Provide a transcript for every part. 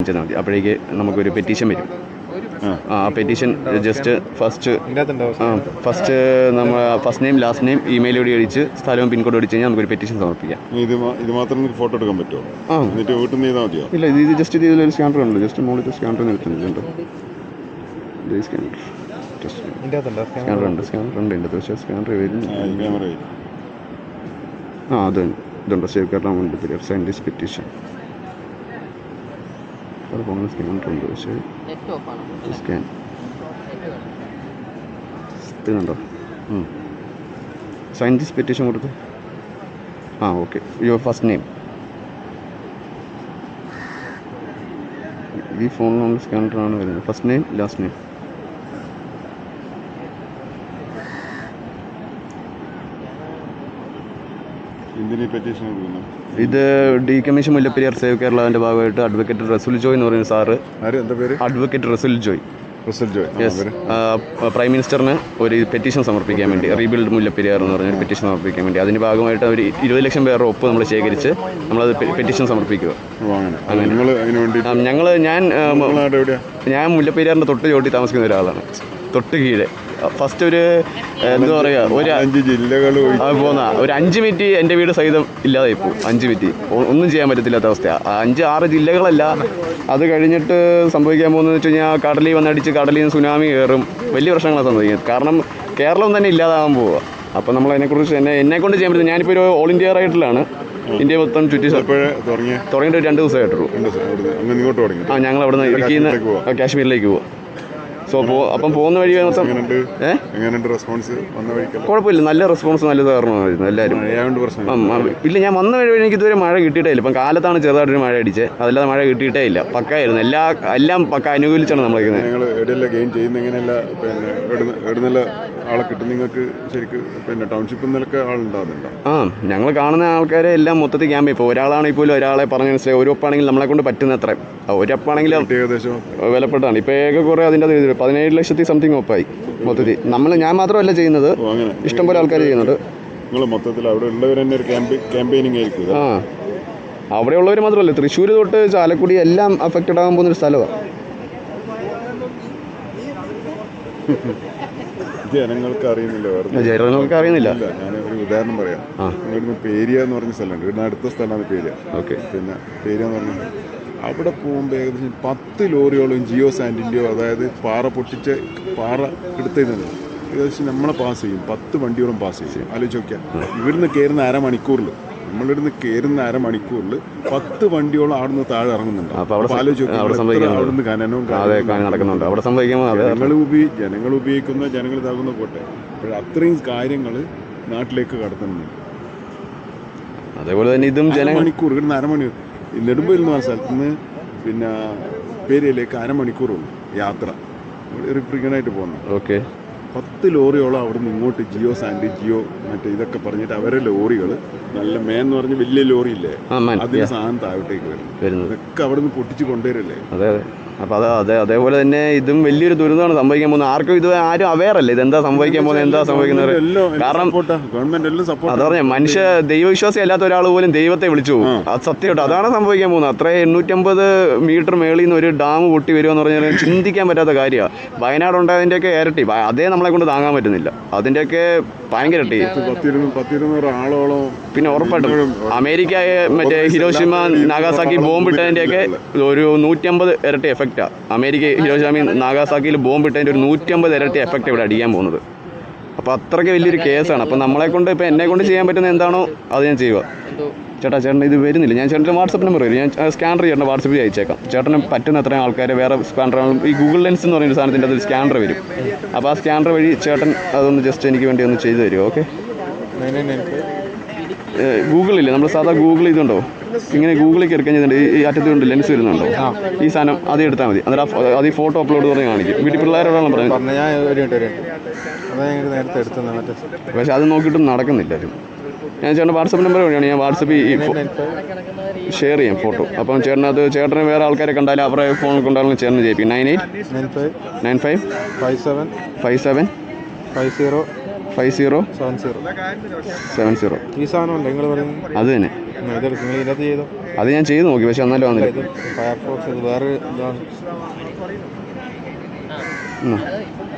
ചെയ്താൽ മതി. അപ്പോഴേക്ക് നമുക്കൊരു പെറ്റീഷൻ വരും. ആ പെറ്റീഷൻ ജസ്റ്റ് ഫസ്റ്റ് നമ്മൾ first name last name email I D അടിച്ച് സ്ഥലവും പിൻകോഡ് അടിച്ച് കഴിഞ്ഞാൽ നമുക്കൊരു പെറ്റീഷൻ സമർപ്പിക്കാം. ഇത് മാത്രം ഫോട്ടോ എടുക്കാൻ പറ്റുമോ? എന്നിട്ട് വീട്ടിൽ നിന്ന് ചെയ്താൽ മതിയോ? ഇല്ല, ഇത് ജസ്റ്റ് ഇതിലൊരു സ്കാനർ ഉണ്ട്. ജസ്റ്റ് മുകളിൽ സ്കാനർ നിർത്തുന്നുണ്ട്. സ്കാനർ ഉണ്ട് ഇതിൻ്റെ പക്ഷേ സ്കാനർ വരുന്നില്ല. അത് ഇതുണ്ട്. Save Kerala Mullaperiyar sign this petition. അത് പോകുന്ന സ്കാനർ ഉണ്ട്. പക്ഷേ സ്കാൻ കണ്ടോ? സൈൻ ദിസ് പെറ്റീഷൻ കൊടുത്ത് ഓക്കെ. യുവർ ഫസ്റ്റ് നെയിം ഈ ഫോണിലുള്ള സ്കാനറാണ് വരുന്നത്. First name last name. ഇത് ഡീകമ്മീഷൻ മുല്ലപ്പെരിയാർ സേവ് കേരളാവിൻ്റെ ഭാഗമായിട്ട് അഡ്വക്കേറ്റ് റസുൽ ജോയ് എന്ന് പറയുന്ന sir. Advocate Rasul Joy. Yes. Prime മിനിസ്റ്ററിന് ഒരു പെറ്റീഷൻ സമർപ്പിക്കാൻ വേണ്ടി, റീബിൽഡ് മുല്ലപ്പെരിയാർ എന്ന് പറഞ്ഞ പെറ്റീഷൻ സമർപ്പിക്കാൻ വേണ്ടി, അതിൻ്റെ ഭാഗമായിട്ട് ഒരു 20 ലക്ഷം പേരുടെ ഒപ്പ് നമ്മൾ ശേഖരിച്ച് നമ്മളത് പെറ്റീഷൻ സമർപ്പിക്കുക. ഞാൻ മുല്ലപ്പെരിയാറിൻ്റെ തൊട്ട് ചോട്ടി താമസിക്കുന്ന ഒരാളാണ്. തൊട്ട് കീഴെ ഫസ്റ്റ് ഒരു എന്താ പറയുക, ഒരു 5 ജില്ലകൾ പോകുന്ന ഒരു 5 മിനിറ്റ് എൻ്റെ വീട് സഹിതം ഇല്ലാതായി പോകും. 5 മിനിറ്റ് ഒന്നും ചെയ്യാൻ പറ്റത്തില്ലാത്ത അവസ്ഥയാണ്. 5-6 ജില്ലകളല്ല. അത് കഴിഞ്ഞിട്ട് സംഭവിക്കാൻ പോകുന്നതെന്ന് വെച്ച് കഴിഞ്ഞാൽ കടലിൽ വന്നടിച്ച് കടലിൽ നിന്ന് സുനാമി കയറും. വലിയ പ്രശ്നങ്ങളാണ് സംഭവിക്കുന്നത്. കാരണം കേരളം തന്നെ ഇല്ലാതാകാൻ പോവുക. അപ്പോൾ നമ്മൾ അതിനെക്കുറിച്ച് എന്നെക്കൊണ്ട് ചെയ്യാൻ പറ്റും. ഞാനിപ്പോൾ ഒരു ഓൾ ഇന്ത്യ റൈഡിലാണ്. ഇന്ത്യ മൊത്തം ചുറ്റി തുടങ്ങിയിട്ട് 2 ദിവസമായിട്ടുള്ളൂ. ഞങ്ങൾ അവിടെ നിന്ന് ഇടുക്കിയിൽ നിന്ന് കാശ്മീരിലേക്ക് പോകും. അപ്പം പോകുന്ന വഴി മൊത്തം കുഴപ്പമില്ല. നല്ല റെസ്പോൺസ്, നല്ല സഹകരണമായിരുന്നു എല്ലാവരും. ഇല്ല, ഞാൻ വന്ന വഴി എനിക്ക് ഇതുവരെ മഴ കിട്ടിയിട്ടേ ഇല്ല. ഇപ്പം കാലത്താണ് ചെറുതായിട്ടൊരു മഴ അടിച്ച്, അതല്ലാതെ മഴ കിട്ടിയിട്ടേ ഇല്ല. പക്കായിരുന്നു. എല്ലാം പക്ക അനുകൂലിച്ചാണ് നമ്മളിരിക്കുന്നത്. ഞങ്ങൾ കാണുന്ന ആൾക്കാരെ എല്ലാം മൊത്തത്തിൽ ക്യാമ്പ്. ഇപ്പോൾ ഒരാളാണെങ്കിൽ പോലും ഒരാളെ പറഞ്ഞ മനസ്സിലായി. ഒരു ഒപ്പാണെങ്കിൽ നമ്മളെ കൊണ്ട് പറ്റുന്ന അത്ര ഒരപ്പാണെങ്കിൽ ഏകദേശം വിലപ്പെട്ടാണ്. ഇപ്പോൾ കുറേ അതിൻ്റെ 17 ലക്ഷത്തി സംതിങ് ഒപ്പായി മൊത്തത്തിൽ. ഞാൻ മാത്രമല്ല ചെയ്യുന്നത്, ഇഷ്ടംപോലെ ആൾക്കാർ ചെയ്യുന്നുണ്ട്. അവിടെയുള്ളവർ മാത്രമല്ല, തൃശ്ശൂർ തൊട്ട് ചാലക്കുടി എല്ലാം അഫക്റ്റഡ് ആകാൻ പോകുന്നൊരു സ്ഥലമാണ്. ജനങ്ങൾക്ക് അറിയുന്നില്ല. ഞാനൊരു ഉദാഹരണം പറയാം. ഇവിടുന്ന് പേരിയ എന്ന് പറഞ്ഞ സ്ഥലമുണ്ട്. ഇവിടുന്ന് അടുത്ത സ്ഥലമാണ് പേരിയ. പിന്നെ പേരിയ എന്ന് പറഞ്ഞാൽ അവിടെ പോകുമ്പോൾ ഏകദേശം 10 ലോറിയോളം ജിയോ സാൻഡിൻ്റെയോ, അതായത് പാറ പൊട്ടിച്ച് പാറ എടുത്തതാണ്. ഏകദേശം നമ്മളെ പാസ് ചെയ്യും. 10 വണ്ടിയോളം പാസ് ചെയ്യും. ആലോചിച്ച് നോക്കിയാൽ ഇവിടുന്ന് കയറുന്ന അരമണിക്കൂറിൽ 10 വണ്ടിയോളം അവിടുന്ന് താഴെ ഇറങ്ങുന്നുണ്ട്. അവിടുന്ന് ഖനനവും നടക്കുന്നുണ്ട്. ജനങ്ങൾ ഉപയോഗിക്കുന്ന ജനങ്ങൾ ഇതാകുന്ന പോട്ടെ, അപ്പോൾ അത്രയും കാര്യങ്ങൾ നാട്ടിലേക്ക് കടത്തുന്നുണ്ട്. അതേപോലെ തന്നെ ഇതും മണിക്കൂർ ഇവിടുന്ന് അരമണിക്കൂർ. നെടുമ്പയിൽ എന്ന സ്ഥലത്ത് നിന്ന് പിന്നെ പേരിയയിലേക്ക് അരമണിക്കൂറുള്ളൂ യാത്ര. റിപ്രിക്കനായിട്ട് പോകുന്നത്. 10 ലോറിയോളം അവിടുന്ന് ഇങ്ങോട്ട് ജിയോ സാൻഡ്, ജിയോ മറ്റേ ഇതൊക്കെ പറഞ്ഞിട്ട് അവരെ ലോറികൾ നല്ല മേന്ന് പറഞ്ഞ് വലിയ ലോറിയില്ലേ, അതിന് സാധനം താഴോട്ടേക്ക് വരുന്നു. ഇതൊക്കെ അവിടുന്ന് പൊട്ടിച്ച് കൊണ്ടുവരല്ലേ. അപ്പോൾ അതേപോലെ തന്നെ ഇതും വലിയൊരു ദുരിതമാണ് സംഭവിക്കാൻ പോകുന്നത്. ആർക്കും ഇത് ആരും അവെയർ അല്ല ഇതെന്താ സംഭവിക്കാൻ പോകുന്നത്, എന്താ സംഭവിക്കുന്നത്. കാരണം അത് പറഞ്ഞ മനുഷ്യ ദൈവവിശ്വാസി അല്ലാത്ത ഒരാൾ പോലും ദൈവത്തെ വിളിച്ചു പോകും. അത് സത്യമായിട്ട് അതാണ് സംഭവിക്കാൻ പോകുന്നത്. അത്ര 850 മീറ്റർ മേളിൽ നിന്ന് ഒരു ഡാം പൊട്ടി വരുമെന്ന് പറഞ്ഞാൽ ചിന്തിക്കാൻ പറ്റാത്ത കാര്യമാണ്. വയനാട് ഉണ്ടായതിൻ്റെയൊക്കെ ഇരട്ടി. അതേ നമ്മളെ കൊണ്ട് താങ്ങാൻ പറ്റുന്നില്ല. അതിൻ്റെയൊക്കെ ഭയങ്കര ഇരട്ടി. 10-200 ആളോളം. പിന്നെ ഉറപ്പായിട്ടും അമേരിക്ക മറ്റേ ഹിരോഷിമ നാഗാസാക്കി ബോംബിട്ടതിൻ്റെയൊക്കെ ഒരു 150 ഇരട്ടി എഫക്റ്റാണ്. അമേരിക്ക ഹിരോഷിമ നാഗാസാക്കിയിൽ ബോംബിട്ടതിൻ്റെ ഒരു 150 ഇരട്ടി എഫക്റ്റ് ഇവിടെ അടിക്കാൻ പോകുന്നത്. അപ്പോൾ അത്രയ്ക്ക് വലിയൊരു കേസാണ്. അപ്പോൾ നമ്മളെക്കൊണ്ട് ഇപ്പോൾ എന്നെക്കൊണ്ട് ചെയ്യാൻ പറ്റുന്ന എന്താണോ അത് ഞാൻ ചെയ്യുക. ചേട്ടൻ ഇത് വരുന്നില്ല. ഞാൻ ചേട്ടൻ്റെ വാട്സപ്പ് നമ്പർ വരും. ഞാൻ സ്കാനർ ചേട്ടൻ്റെ വാട്സപ്പിൽ അയച്ചേക്കാം. ചേട്ടന് പറ്റുന്ന അത്രയും ആൾക്കാരെ വേറെ സ്കാനർ, ഈ ഗൂഗിൾ ലെൻസ് എന്ന് പറയുന്ന സാധനത്തിൻ്റെ അതിൽ സ്കാനർ വരും. അപ്പോൾ ആ സ്കാനർ വഴി ചേട്ടൻ അതൊന്ന് ജസ്റ്റ് എനിക്ക് വേണ്ടി ഒന്ന് ചെയ്തു തരും. ഓക്കെ. ഗൂഗിളില്ലേ, നമ്മൾ സാധാ ഗൂഗിൾ ഇതുണ്ടോ, ഇങ്ങനെ ഗൂഗിളിൽ കയറി കഴിഞ്ഞിട്ടുണ്ട്. ഈ അറ്റത്ത് കൊണ്ട് ലെൻസ് വരുന്നുണ്ടോ, ഈ സാധനം അത് എടുത്താൽ മതി. അന്നേരം അത് ഈ ഫോട്ടോ അപ്ലോഡ് പറഞ്ഞ് കാണിക്കും. വീട്ടിൽ പിള്ളേരോടാണ് പറയുന്നത്. പക്ഷെ അത് നോക്കിയിട്ടും നടക്കുന്നില്ല. ഞാൻ ചേട്ടൻ്റെ വാട്സപ്പ് നമ്പർ വഴിയാണ് ഞാൻ വാട്സപ്പിൽ ഷെയർ ചെയ്യാം ഫോട്ടോ. അപ്പം ചേട്ടന് വേറെ ആൾക്കാരെ കണ്ടാലും അവരുടെ ഫോണിൽ കൊണ്ടാലും ചേർന്ന് ചെയ്യിപ്പിക്കും. 9895575070 ഈ സാധനം അത് തന്നെ. ഇതിനകത്ത് ചെയ്തോ? അത് ഞാൻ ചെയ്ത് നോക്കി, പക്ഷെ എന്നാലും വന്നില്ല. ഫയർഫോക്സ് ഇത് വേറെ ഇതാണ്.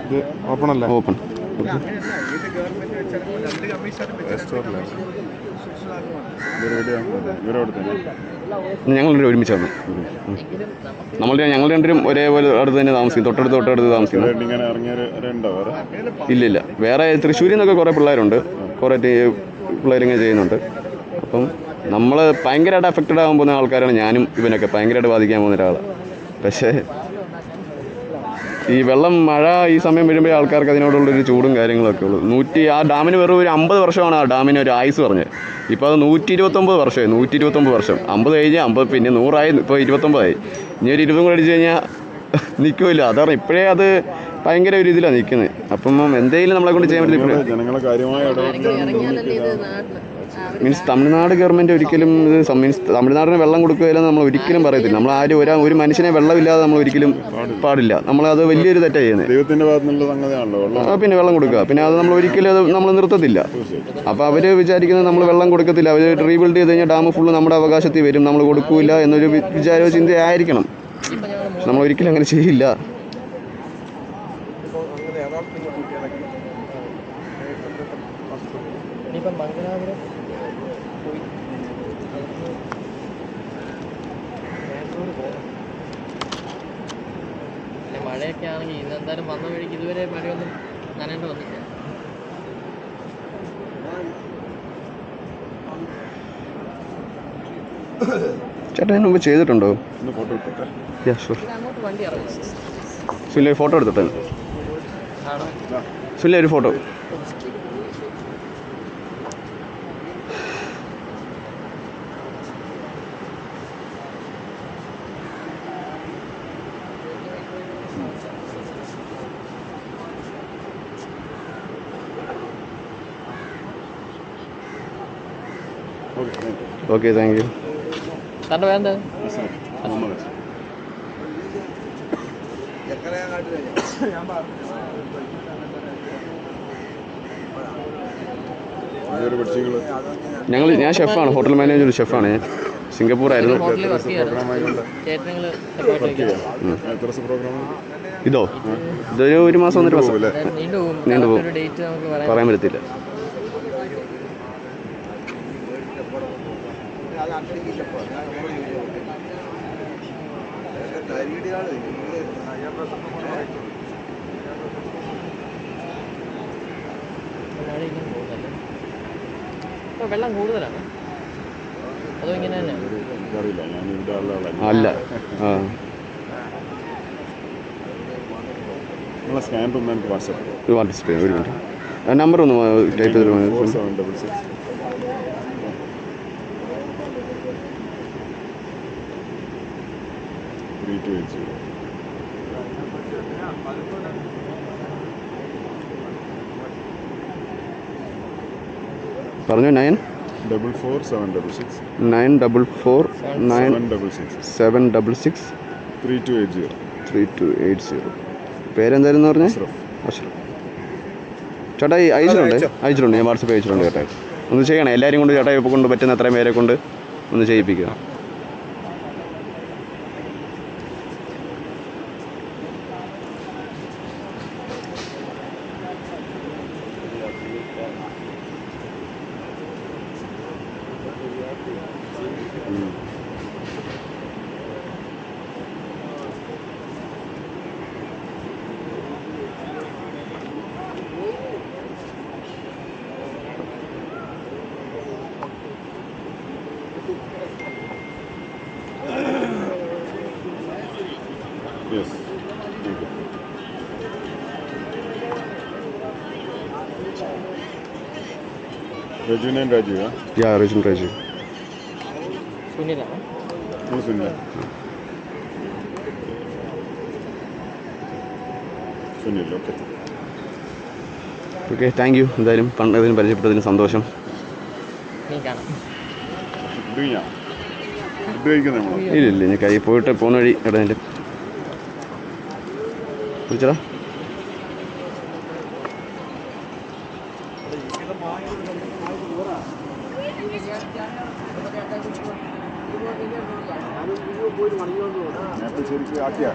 ഇത് ഓപ്പൺ അല്ല. ഓപ്പൺ. ഞങ്ങൾ ഒരുമിച്ച് വന്നു. ഞങ്ങൾ രണ്ടുപേരും ഒരേപോലെ അടുത്ത് തന്നെ താമസിക്കും, തൊട്ടടുത്ത് താമസിക്കുന്നു. ഇല്ലില്ല, വേറെ തൃശ്ശൂരിൽ നിന്നൊക്കെ കുറേ പിള്ളേരുണ്ട്, കുറേ പിള്ളേരിങ്ങനെ ചെയ്യുന്നുണ്ട്. അപ്പം നമ്മൾ ഭയങ്കരമായിട്ട് അഫക്റ്റഡ് ആകാൻ പോകുന്ന ആൾക്കാരാണ് ഞാനും ഇവനൊക്കെ, ഭയങ്കരമായിട്ട് ബാധിക്കാൻ പോകുന്ന ഒരാളാണ്. പക്ഷേ ഈ വെള്ളം മഴ ഈ സമയം വരുമ്പോൾ ആൾക്കാർക്ക് അതിനോടുള്ളൊരു ചൂടും കാര്യങ്ങളൊക്കെ ഉള്ളൂ. ആ ഡാമിന് വെറും ഒരു 50 വർഷമാണ് ആ ഡാമിന് ഒരു ആയുസ് പറഞ്ഞത്. ഇപ്പോൾ അത് 129 വർഷമായി. 129 വർഷം. 50 കഴിഞ്ഞ് 50, പിന്നെ 100 ഇപ്പോൾ 29 ഇനി ഒരു 20 കൂടെ അടിച്ച് കഴിഞ്ഞാൽ നിൽക്കുമല്ലോ. അതാണ് ഇപ്പോഴേ അത് ഭയങ്കര ഒരു ഇതിലാണ് നിൽക്കുന്നത്. അപ്പം എന്തെങ്കിലും നമ്മളെ കൊണ്ട് ചെയ്യാൻ പറ്റും. ജനങ്ങളെ കാര്യമായ മീൻസ് തമിഴ്നാട് ഗവൺമെൻറ് ഒരിക്കലും തമിഴ്നാടിന് വെള്ളം കൊടുക്കുകയില്ലെന്ന് നമ്മൾ ഒരിക്കലും പറയത്തില്ല. നമ്മൾ ആരും ഒരു മനുഷ്യനെ വെള്ളമില്ലാതെ നമ്മൾ ഒരിക്കലും പാടില്ല. നമ്മളത് വലിയൊരു തെറ്റാണ് ചെയ്യുന്നത്. ദൈവത്തിൻ്റെ ഭാഗത്തുനിന്നുള്ള സംഗതിയാണല്ലോ. പിന്നെ വെള്ളം കൊടുക്കുക, പിന്നെ അത് നമ്മൾ ഒരിക്കലും അത് നമ്മൾ നിർത്തത്തില്ല. അപ്പോൾ അവർ വിചാരിക്കുന്നത് നമ്മൾ വെള്ളം കൊടുക്കത്തില്ല, അവർ റീബിൽഡ് ചെയ്ത് കഴിഞ്ഞാൽ ഡാം ഫുള്ള് നമ്മുടെ അവകാശത്തിൽ വരും, നമ്മൾ കൊടുക്കില്ല എന്നൊരു ചിന്തയായിരിക്കണം. നമ്മൾ ഒരിക്കലും അങ്ങനെ ചെയ്യില്ല. മഴയൊക്കെ ആണെങ്കിൽ ഇന്നെന്തായാലും വന്ന വഴിക്ക് ഇതുവരെ മഴയൊന്നും നനയേണ്ടി വന്നില്ല. ചേട്ടാ അതിന് മുമ്പ് ചെയ്തിട്ടുണ്ടോ? ഫോട്ടോ എടുത്തിട്ട് അങ്ങോട്ട് വണ്ടി ഇറങ്ങും. സുല്ലേ ഫോട്ടോ എടുത്തിട്ട് ആണോ? സുല്ലേ ഒരു ഫോട്ടോ. Okay, thank you. സാറിൻ്റെ വേണ്ട ഞാൻ ഷെഫാണ്, ഹോട്ടൽ മാനേജർ ഷെഫാണ്. ഞാൻ സിംഗപ്പൂറായിരുന്നു. ഇതൊരു 1 മാസം 1.5 മാസം നീണ്ടു പോകും, പറയാൻ പറ്റത്തില്ല. ഇപ്പോൾ വെള്ളം കൂടുതലാണ് അതോ ഇങ്ങനെ തന്നെ? അല്ല, വാട്ട്സ്ആപ്പ് ഒരു മിനിറ്റ്, നമ്പർ ഒന്ന് ടൈപ്പ് ചെയ്തിട്ട് 4766 3280. പറഞ്ഞു. 944 766 3280. പേരെന്തായിരുന്നു പറഞ്ഞേ? അഷ്റഫ്. ചേട്ടാ ഈ അയച്ചിട്ടുണ്ട്, ഞാൻ വാട്സപ്പ് അയച്ചിട്ടുണ്ട് ചേട്ടാ. ഒന്ന് ചെയ്യണേ, എല്ലാവരും കൊണ്ട് ചേട്ടാ ഇപ്പോൾ കൊണ്ട് പറ്റുന്ന അത്രയും പേരെ കൊണ്ട് ഒന്ന് ചെയ്യിപ്പിക്കുക. Yes. Thank you. Rajun and Raju, huh? Yeah, Raju. സുനിലാണ്. Who's Sunil? Sunil, okay. Okay, thank you. എന്തായാലും പണ്ടതിന് പരിചയപ്പെട്ടതിന് സന്തോഷം. നീ കാണാം. ഇല്ല, ഞാൻ കൈ പോയിട്ട് പോകുന്ന വഴി ഇടേൻ്റെ വിളിച്ചടാ. ആക്കിയാ